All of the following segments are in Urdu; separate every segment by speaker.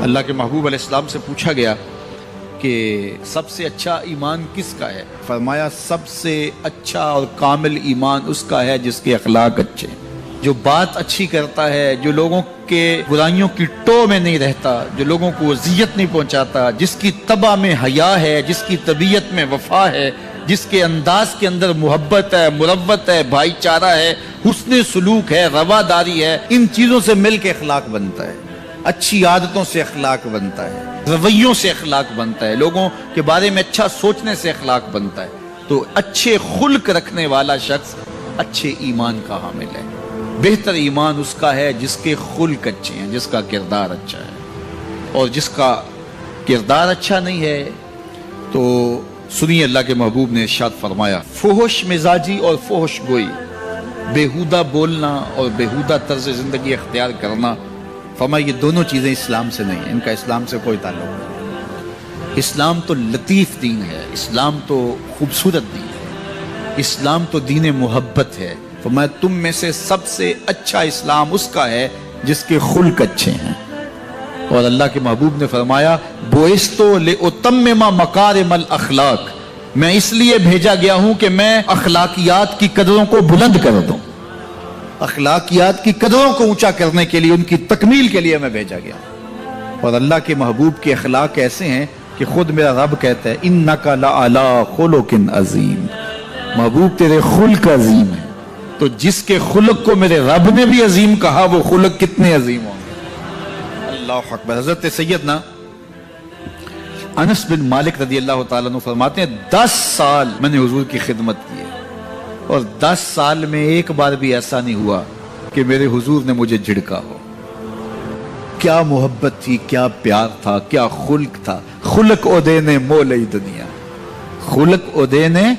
Speaker 1: اللہ کے محبوب علیہ السلام سے پوچھا گیا کہ سب سے اچھا ایمان کس کا ہے؟ فرمایا سب سے اچھا اور کامل ایمان اس کا ہے جس کے اخلاق اچھے ہیں، جو بات اچھی کرتا ہے، جو لوگوں کے برائیوں کی ٹو میں نہیں رہتا، جو لوگوں کو اذیت نہیں پہنچاتا، جس کی طبع میں حیا ہے، جس کی طبیعت میں وفا ہے، جس کے انداز کے اندر محبت ہے، مروت ہے، بھائی چارہ ہے، حسن سلوک ہے، رواداری ہے۔ ان چیزوں سے مل کے اخلاق بنتا ہے، اچھی عادتوں سے اخلاق بنتا ہے، رویوں سے اخلاق بنتا ہے، لوگوں کے بارے میں اچھا سوچنے سے اخلاق بنتا ہے۔ تو اچھے خلق رکھنے والا شخص اچھے ایمان کا حامل ہے۔ بہتر ایمان اس کا ہے جس کے خلق اچھے ہیں، جس کا کردار اچھا ہے، اور جس کا کردار اچھا نہیں ہے تو سنیے اللہ کے محبوب نے ارشاد فرمایا، فحش مزاجی اور فحش گوئی، بیہودہ بولنا اور بیہودہ طرز زندگی اختیار کرنا، فرمایا یہ دونوں چیزیں اسلام سے نہیں ہیں، ان کا اسلام سے کوئی تعلق نہیں۔ اسلام تو لطیف دین ہے، اسلام تو خوبصورت دین ہے، اسلام تو دین محبت ہے۔ فرمایا تم میں سے سب سے اچھا اسلام اس کا ہے جس کے خلق اچھے ہیں۔ اور اللہ کے محبوب نے فرمایا بُعِثْتُ لِأُتَمِّمَ مَكَارِمَ الْأَخْلَاقِ، میں اس لیے بھیجا گیا ہوں کہ میں اخلاقیات کی قدروں کو بلند کر دوں، اخلاقیات کی قدروں کو اونچا کرنے کے لیے، ان کی تکمیل کے لیے میں بھیجا گیا ہوں۔ اور اللہ کے محبوب کے اخلاق ایسے ہیں کہ خود میرا رب کہتا ہے اِنَّكَ لَعَلَىٰ خُلُقٍ عَظِيمٍ، محبوب تیرے خلق عظیم ہے۔ تو جس کے خلق کو میرے رب نے بھی عظیم کہا، وہ خلق کتنے عظیم ہوں گے۔ اللہ اکبر۔ حضرت سیدنا انس بن مالک رضی اللہ تعالیٰ عنہ فرماتے ہیں 10 سال میں نے حضور کی خدمت کی ہے، اور 10 سال میں ایک بار بھی ایسا نہیں ہوا کہ میرے حضور نے مجھے جھڑکا ہو۔ کیا محبت تھی، کیا پیار تھا، کیا خلق تھا۔ خلق اودے نے مولئی دنیا، خلق اودے نے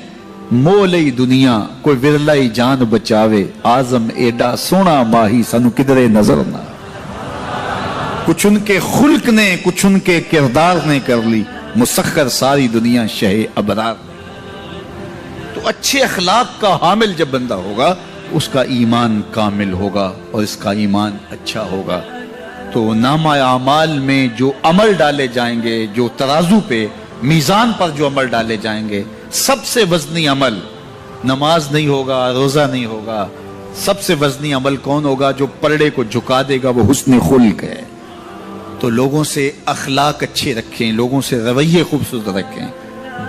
Speaker 1: مولئی دنیا، کوئی ورلائی جان بچاوے، آزم ایڈا سونا ماہی سنو کدرے نظر نہ۔ کچھ ان کے خلق نے، کچھ ان کے کردار نے کر لی مسخر ساری دنیا شہ ابرار۔ تو اچھے اخلاق کا حامل جب بندہ ہوگا اس کا ایمان کامل ہوگا، اور اس کا ایمان اچھا ہوگا تو نامہ اعمال میں جو عمل ڈالے جائیں گے، جو ترازو پہ میزان پر جو عمل ڈالے جائیں گے، سب سے وزنی عمل نماز نہیں ہوگا، روزہ نہیں ہوگا۔ سب سے وزنی عمل کون ہوگا؟ جو پلڑے کو جھکا دے گا، وہ حسن خلق ہے۔ تو لوگوں سے اخلاق اچھے رکھیں، لوگوں سے رویے خوبصورت رکھیں،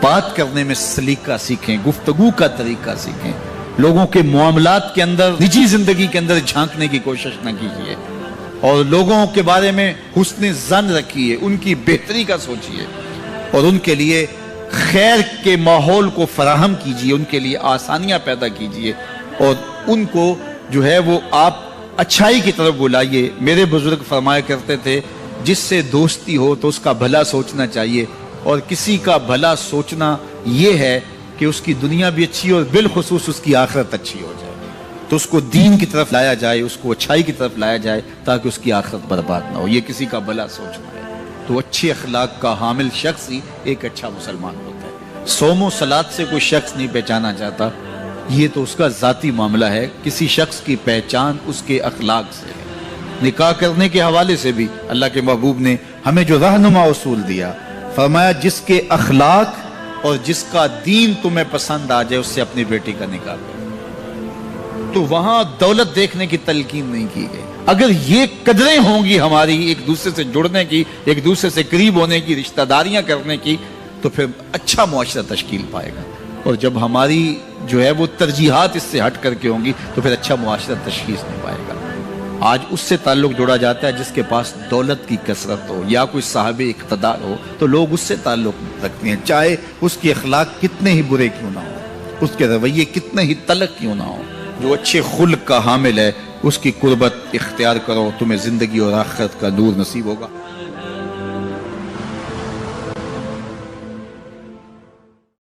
Speaker 1: بات کرنے میں سلیقہ سیکھیں، گفتگو کا طریقہ سیکھیں، لوگوں کے معاملات کے اندر، نجی زندگی کے اندر جھانکنے کی کوشش نہ کیجیے، اور لوگوں کے بارے میں حسن ظن رکھیے، ان کی بہتری کا سوچیے، اور ان کے لیے خیر کے ماحول کو فراہم کیجیے، ان کے لیے آسانیاں پیدا کیجیے، اور ان کو جو ہے وہ آپ اچھائی کی طرف بلائیے۔ میرے بزرگ فرمایا کرتے تھے جس سے دوستی ہو تو اس کا بھلا سوچنا چاہیے، اور کسی کا بھلا سوچنا یہ ہے کہ اس کی دنیا بھی اچھی ہو، اور بالخصوص اس کی آخرت اچھی ہو جائے، تو اس کو دین کی طرف لایا جائے، اس کو اچھائی کی طرف لایا جائے تاکہ اس کی آخرت برباد نہ ہو۔ یہ کسی کا بھلا سوچنا ہے۔ تو اچھے اخلاق کا حامل شخص ہی ایک اچھا مسلمان ہوتا ہے۔ صوم و صلات سے کوئی شخص نہیں پہچانا چاہتا، یہ تو اس کا ذاتی معاملہ ہے۔ کسی شخص کی پہچان اس کے اخلاق سے ہے۔ نکاح کرنے کے حوالے سے بھی اللہ کے محبوب نے ہمیں جو رہنما اصول دیا، فرمایا جس کے اخلاق اور جس کا دین تمہیں پسند آ جائے اس سے اپنی بیٹی کا نکاح کرو۔ تو وہاں دولت دیکھنے کی تلقین نہیں کی گئی۔ اگر یہ قدریں ہوں گی ہماری، ایک دوسرے سے جڑنے کی، ایک دوسرے سے قریب ہونے کی، رشتہ داریاں کرنے کی، تو پھر اچھا معاشرہ تشکیل پائے گا۔ اور جب ہماری جو ہے وہ ترجیحات اس سے ہٹ کر کے ہوں گی تو پھر اچھا معاشرہ تشخیص نہیں پائے گا۔ آج اس سے تعلق جوڑا جاتا ہے جس کے پاس دولت کی کثرت ہو یا کوئی صاحب اقتدار ہو، تو لوگ اس سے تعلق رکھتے ہیں، چاہے اس کے اخلاق کتنے ہی برے کیوں نہ ہو، اس کے رویے کتنے ہی تلخ کیوں نہ ہو۔ جو اچھے خلق کا حامل ہے اس کی قربت اختیار کرو، تمہیں زندگی اور آخرت کا نور نصیب ہوگا۔